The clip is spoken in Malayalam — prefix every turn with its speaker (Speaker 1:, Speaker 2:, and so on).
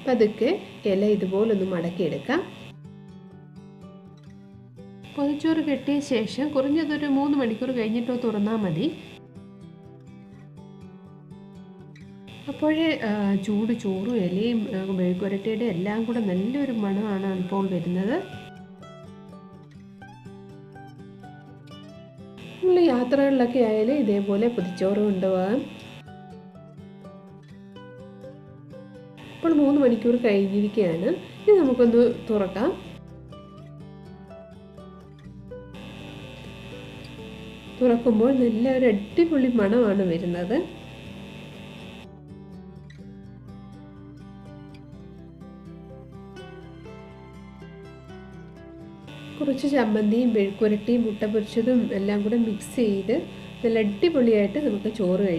Speaker 1: പതുക്കെ ഇല ഇതുപോലൊന്ന് മടക്കിയെടുക്കാം. പൊതിച്ചോറ് കെട്ടിയ ശേഷം കുറഞ്ഞതൊരു 3 മണിക്കൂർ കഴിഞ്ഞിട്ടോ തുറന്നാൽ മതി. അപ്പോഴേ ചൂട് ചോറും ഇലയും മെഴുക്കുവരട്ടിയുടെ എല്ലാം കൂടെ നല്ലൊരു മണമാണ് ഇപ്പോൾ വരുന്നത്. നമ്മൾ യാത്രകളിലൊക്കെ ആയാലും ഇതേപോലെ പൊതിച്ചോറ് കൊണ്ടുപോകാം. ഇപ്പോൾ 3 മണിക്കൂർ കഴിഞ്ഞിരിക്കുകയാണ്. ഇനി നമുക്കൊന്ന് തുറക്കാം. തുറക്കുമ്പോൾ നല്ല ഒരു അടിപൊളി മണമാണ് വരുന്നത്. കുറച്ച് ചമ്മന്തിയും മെഴുക്കുവരട്ടിയും മുട്ട പൊരിച്ചതും എല്ലാം കൂടെ മിക്സ് ചെയ്ത് നല്ല അടിപൊളിയായിട്ട് നമുക്ക് ചോറ് കഴിക്കാം.